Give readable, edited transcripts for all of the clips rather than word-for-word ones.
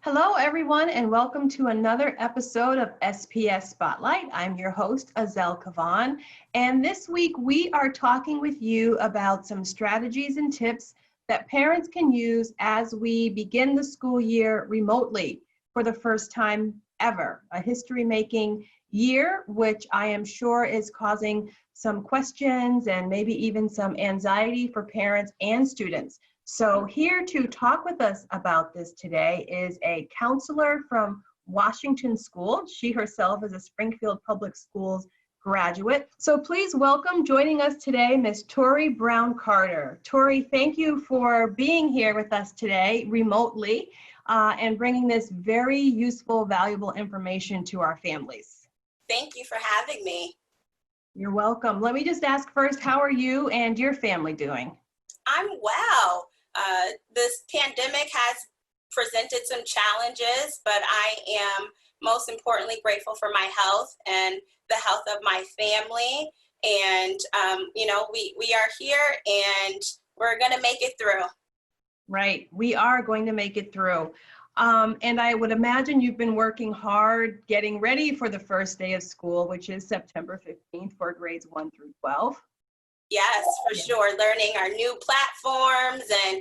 Hello, everyone, and welcome to another episode of SPS Spotlight. I'm your host, Azell Cavaan, and this week we are talking with you about some strategies and tips that parents can use as we begin the school year remotely for the first time ever, a history-making year, which I am sure is causing some questions and maybe even some anxiety for parents and students. So here to talk with us about this today is a counselor from Washington School. She herself is a Springfield Public Schools graduate. So please welcome joining us today, Miss Tori Brown-Carter. Tori, thank you for being here with us today remotely and bringing this very useful, valuable information to our families. Thank you for having me. You're welcome. Let me just ask first, how are you and your family doing? I'm well. This pandemic has presented some challenges, but I am most importantly grateful for my health and the health of my family. And, we are here and we're going to make it through. Right. We are going to make it through. And I would imagine you've been working hard getting ready for the first day of school, which is September 15th for grades 1 through 12. Yes, for sure. Learning our new platforms and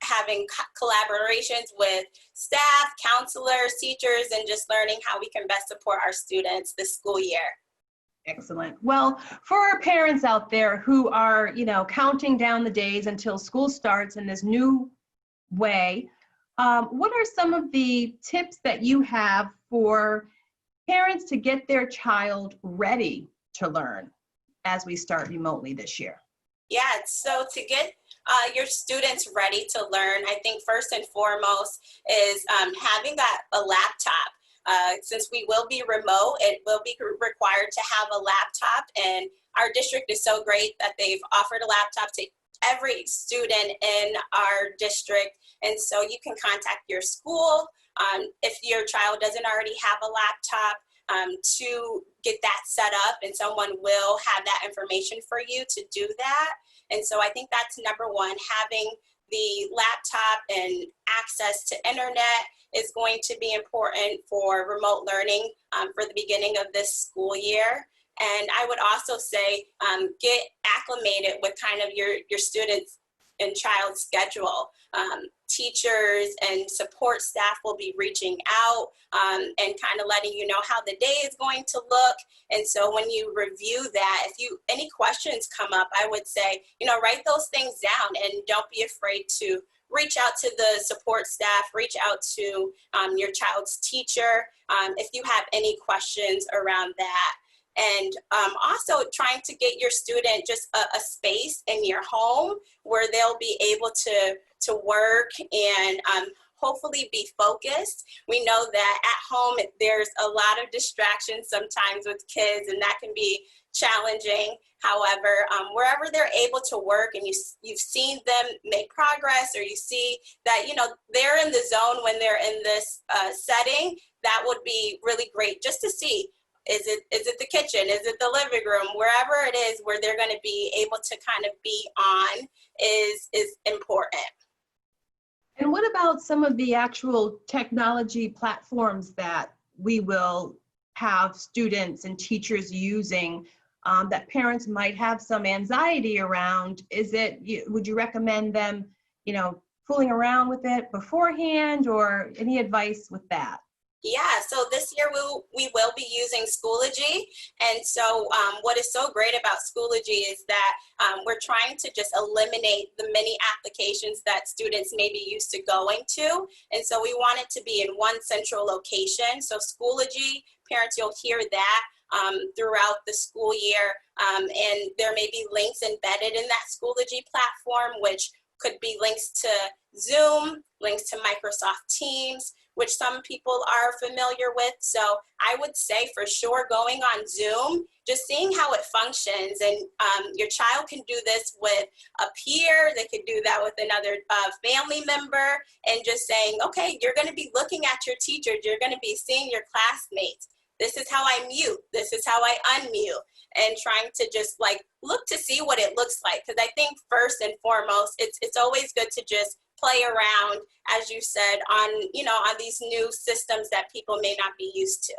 having collaborations with staff, counselors, teachers, and just learning how we can best support our students this school year. Excellent. Well, for our parents out there who are, counting down the days until school starts in this new way, what are some of the tips that you have for parents to get their child ready to learn as we start remotely this year? Yeah, so to get your students ready to learn, I think first and foremost is having a laptop. Since we will be remote, it will be required to have a laptop, and our district is so great that they've offered a laptop to every student in our district. And so you can contact your school if your child doesn't already have a laptop to get that set up, and someone will have that information for you to do that. And so I think that's number one. Having the laptop and access to internet is going to be important for remote learning for the beginning of this school year. And I would also say get acclimated with kind of your students' and child's schedule. Teachers and support staff will be reaching out and kind of letting you know how the day is going to look. And so when you review that, if any questions come up, I would say, write those things down and don't be afraid to reach out to the support staff, reach out to your child's teacher if you have any questions around that. And also trying to get your student just a space in your home where they'll be able to work and hopefully be focused. We know that at home there's a lot of distractions sometimes with kids, and that can be challenging. However, wherever they're able to work and you've seen them make progress, or you see that they're in the zone when they're in this setting, that would be really great just to see. Is it the kitchen? Is it the living room? Wherever it is where they're going to be able to kind of be on is important. And what about some of the actual technology platforms that we will have students and teachers using that parents might have some anxiety around? Would you recommend them, fooling around with it beforehand, or any advice with that? Yeah, so this year we will be using Schoology. And so what is so great about Schoology is that we're trying to just eliminate the many applications that students may be used to going to. And so we want it to be in one central location. So Schoology, parents, you'll hear that throughout the school year. And there may be links embedded in that Schoology platform, which could be links to Zoom, links to Microsoft Teams, which some people are familiar with. So I would say for sure going on Zoom, just seeing how it functions, and your child can do this with a peer, they could do that with another family member, and just saying, okay, you're gonna be looking at your teacher, you're gonna be seeing your classmates. This is how I mute, this is how I unmute, and trying to just look to see what it looks like. Because I think first and foremost, it's always good to just play around, as you said, on, on these new systems that people may not be used to.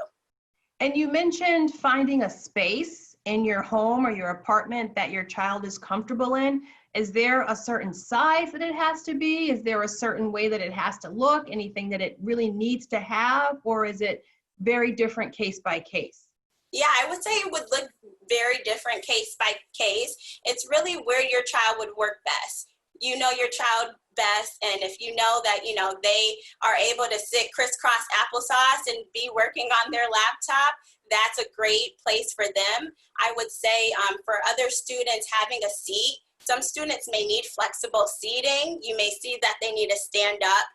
And you mentioned finding a space in your home or your apartment that your child is comfortable in. Is there a certain size that it has to be? Is there a certain way that it has to look? Anything that it really needs to have? Or is it very different case by case? Yeah, I would say it would look very different case by case. It's really where your child would work best. You know your child best, and if you know that, they are able to sit crisscross applesauce and be working on their laptop, that's a great place for them. I would say for other students, having a seat. Some students may need flexible seating. You may see that they need to stand up.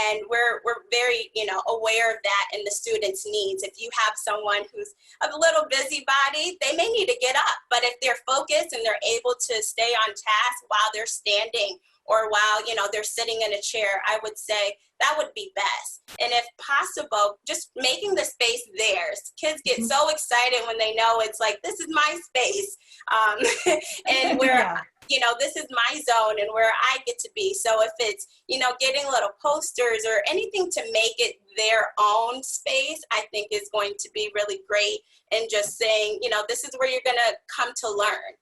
And we're very, aware of that and the students' needs. If you have someone who's a little busybody, they may need to get up. But if they're focused and they're able to stay on task while they're standing or while, they're sitting in a chair, I would say that would be best. And if possible, just making the space theirs. Kids get so excited when they know it's like, this is my space. And where, this is my zone and where I get to be. So if it's, getting little posters or anything to make it their own space, I think is going to be really great. And just saying, this is where you're going to come to learn.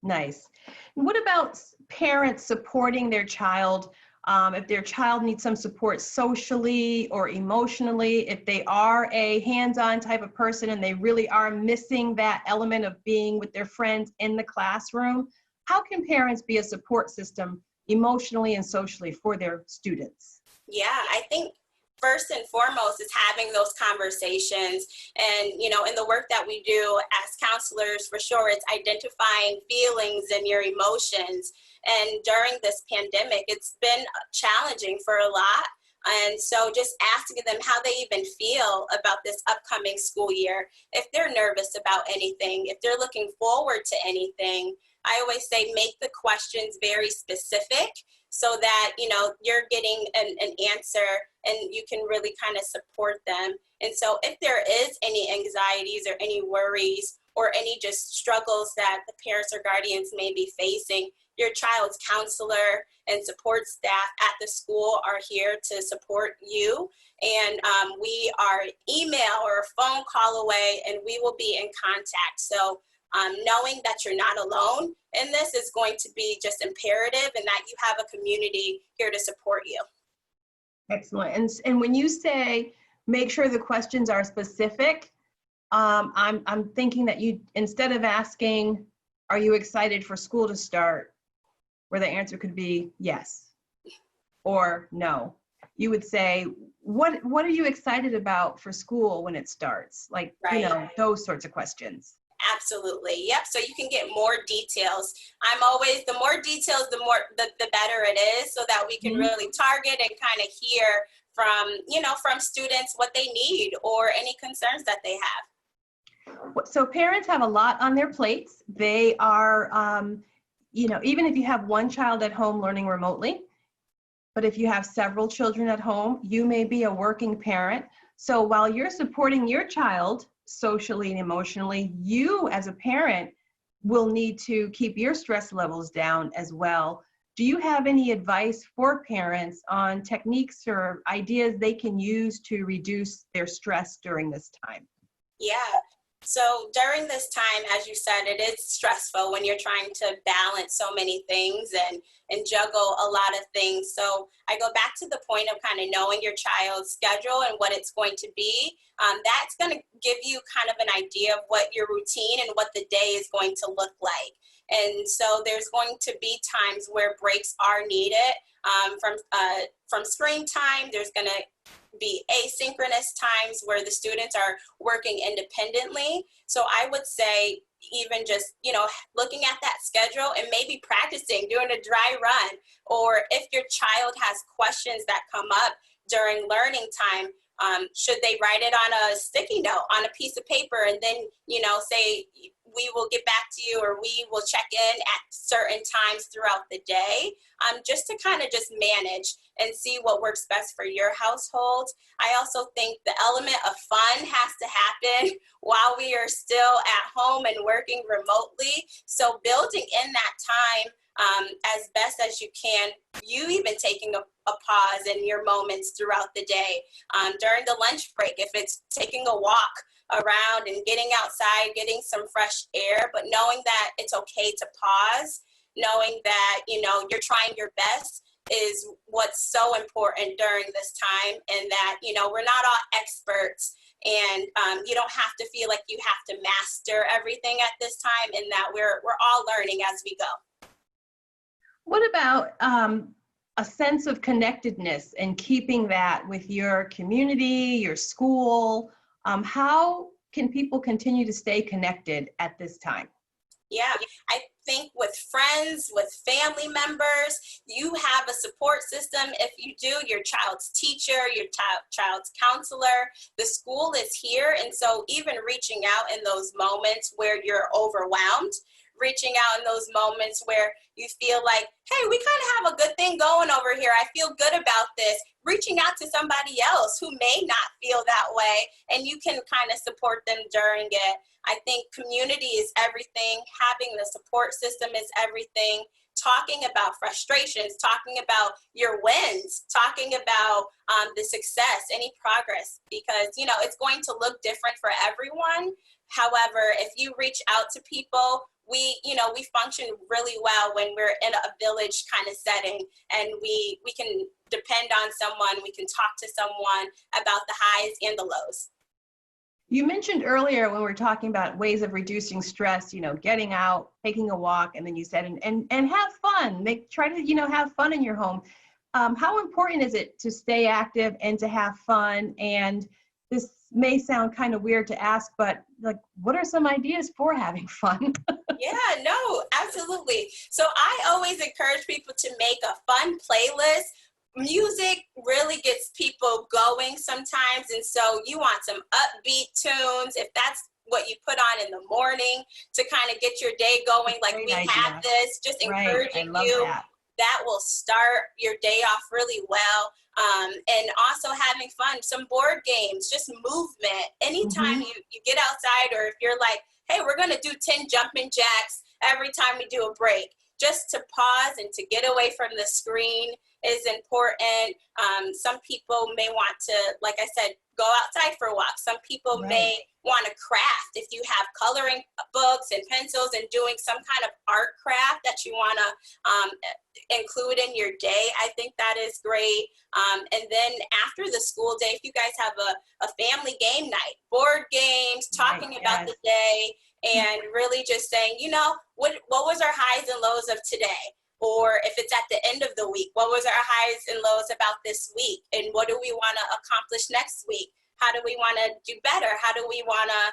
Nice. What about parents supporting their child? If their child needs some support socially or emotionally, if they are a hands-on type of person and they really are missing that element of being with their friends in the classroom, how can parents be a support system emotionally and socially for their students? Yeah, I think first and foremost is having those conversations. And, in the work that we do as counselors, for sure, it's identifying feelings and your emotions. And during this pandemic, it's been challenging for a lot. And so just asking them how they even feel about this upcoming school year, if they're nervous about anything, if they're looking forward to anything. I always say make the questions very specific so that, you're getting an answer and you can really kind of support them. And so if there is any anxieties or any worries or any just struggles that the parents or guardians may be facing, your child's counselor and support staff at the school are here to support you. And we are email or a phone call away and we will be in contact. So knowing that you're not alone in this is going to be just imperative and that you have a community here to support you. Excellent. And when you say make sure the questions are specific, I'm thinking that you, instead of asking, are you excited for school to start, where the answer could be yes or no, you would say, what are you excited about for school when it starts? Like, right. Those sorts of questions. Absolutely. Yep. So you can get more details. I'm always, the more details, the better it is, so that we can really target and kind of hear from students what they need or any concerns that they have. So parents have a lot on their plates. They are, even if you have one child at home learning remotely, but if you have several children at home, you may be a working parent. So while you're supporting your child socially and emotionally, you as a parent will need to keep your stress levels down as well. Do you have any advice for parents on techniques or ideas they can use to reduce their stress during this time? Yeah. So during this time, as you said, it is stressful when you're trying to balance so many things and juggle a lot of things. So I go back to the point of kind of knowing your child's schedule and what it's going to be. That's going to give you kind of an idea of what your routine and what the day is going to look like. And so there's going to be times where breaks are needed from screen time. There's going to be asynchronous times where the students are working independently. So I would say even just, looking at that schedule and maybe practicing, doing a dry run, or if your child has questions that come up during learning time, should they write it on a sticky note on a piece of paper and then, say, we will get back to you or we will check in at certain times throughout the day, just to kind of just manage and see what works best for your household. I also think the element of fun has to happen while we are still at home and working remotely. So building in that time as best as you can. You even taking a pause in your moments throughout the day, during the lunch break, if it's taking a walk around and getting outside, getting some fresh air, but knowing that it's okay to pause, knowing that, you're trying your best is what's so important during this time, and that, we're not all experts, and you don't have to feel like you have to master everything at this time, and that we're all learning as we go. What about a sense of connectedness and keeping that with your community, your school? How can people continue to stay connected at this time? Yeah, I think with friends, with family members, you have a support system. If you do, your child's teacher, your child's counselor, the school is here. And so even reaching out in those moments where you're overwhelmed, reaching out in those moments where you feel like, hey, we kind of have a good thing going over here. I feel good about this. Reaching out to somebody else who may not feel that way, and you can kind of support them during it. I think community is everything. Having the support system is everything. Talking about frustrations, talking about your wins, talking about the success, any progress, because, it's going to look different for everyone. However, if you reach out to people, we function really well when we're in a village kind of setting, and we can depend on someone, we can talk to someone about the highs and the lows. You mentioned earlier when we were talking about ways of reducing stress, getting out, taking a walk, and then you said, and have fun. Try to, have fun in your home. How important is it to stay active and to have fun? And this may sound kind of weird to ask, but what are some ideas for having fun? Yeah, no, absolutely. So I always encourage people to make a fun playlist. Music really gets people going sometimes, and so you want some upbeat tunes, if that's what you put on in the morning to kind of get your day going, like we have this, just encouraging you. That will start your day off really well. And also having fun, some board games, just movement. Anytime you get outside, or if you're like, hey, we're going to do 10 jumping jacks every time we do a break, just to pause and to get away from the screen is important. Some people may want to, like I said, go outside for a walk. Some people may want to craft. If you have coloring books and pencils and doing some kind of art craft that you want to include in your day, I think that is great. And then after the school day, if you guys have a family game night, board games, talking about the day, and really just saying, what was our highs and lows of today? Or if it's at the end of the week, what was our highs and lows about this week? And what do we want to accomplish next week? How do we want to do better? How do we want to,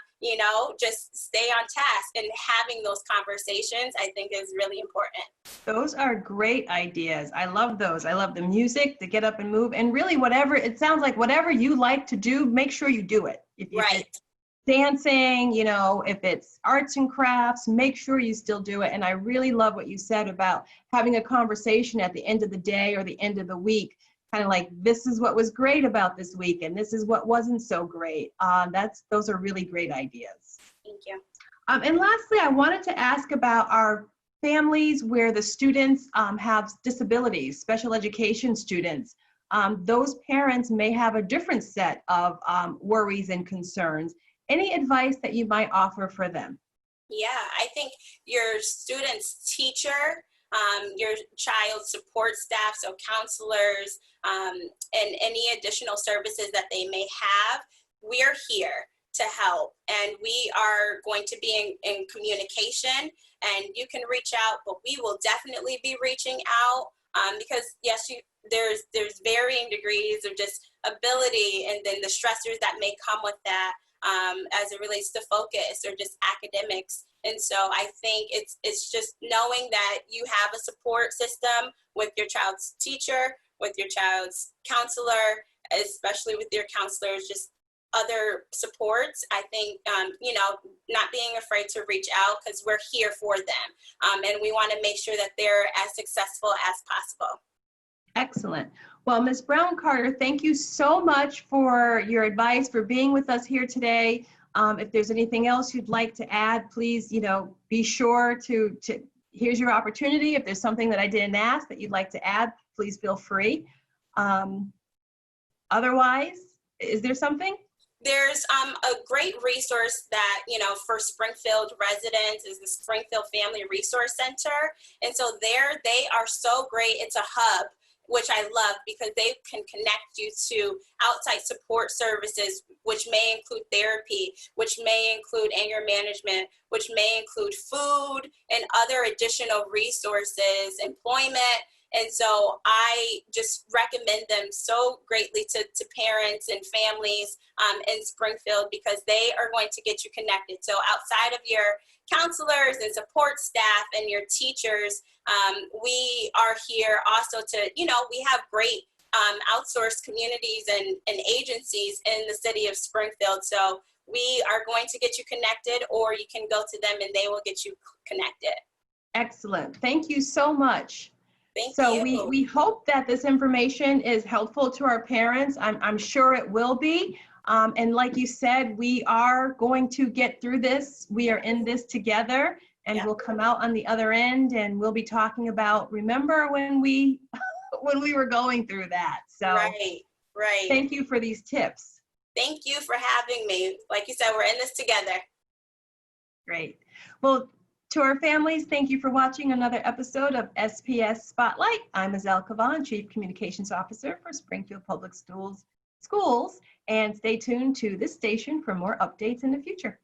just stay on task? And having those conversations, I think, is really important. Those are great ideas. I love those. I love the music, the get up and move, and really it sounds like whatever you like to do, make sure you do it. If it's dancing, if it's arts and crafts, make sure you still do it. And I really love what you said about having a conversation at the end of the day or the end of the week, kind of like, this is what was great about this week, and this is what wasn't so great. Those are really great ideas. Thank you. And lastly, I wanted to ask about our families where the students have disabilities, special education students. Those parents may have a different set of worries and concerns. Any advice that you might offer for them? Yeah, I think your student's teacher, your child's support staff, so counselors, and any additional services that they may have, we're here to help. And we are going to be in communication, and you can reach out, but we will definitely be reaching out, because yes, there's varying degrees of just ability, and then the stressors that may come with that. As it relates to focus or just academics. And so I think it's just knowing that you have a support system with your child's teacher, with your child's counselor, especially with your counselors, just other supports. I think, not being afraid to reach out, because we're here for them. And we want to make sure that they're as successful as possible. Excellent. Well, Ms. Brown-Carter, thank you so much for your advice, for being with us here today. If there's anything else you'd like to add, please, be sure to here's your opportunity. If there's something that I didn't ask that you'd like to add, please feel free. Otherwise, is there something? There's a great resource that, for Springfield residents is the Springfield Family Resource Center. And so there, they are so great. It's a hub, which I love because they can connect you to outside support services, which may include therapy, which may include anger management, which may include food and other additional resources, employment. And so I just recommend them so greatly to parents and families in Springfield because they are going to get you connected. So outside of your counselors and support staff and your teachers, we are here also to, we have great outsourced communities and agencies in the city of Springfield. So we are going to get you connected, or you can go to them and they will get you connected. Excellent. Thank you so much. Thank so you. we hope that this information is helpful to our parents. I'm sure it will be. And like you said, we are going to get through this. We are in this together, and we'll come out on the other end, and we'll be talking about, remember when we when we were going through that. So right. Thank you for these tips. Thank you for having me. Like you said, we're in this together. Great. Well, to our families, thank you for watching another episode of SPS Spotlight. I'm Azell Cavaan, Chief Communications Officer for Springfield Public Schools, and stay tuned to this station for more updates in the future.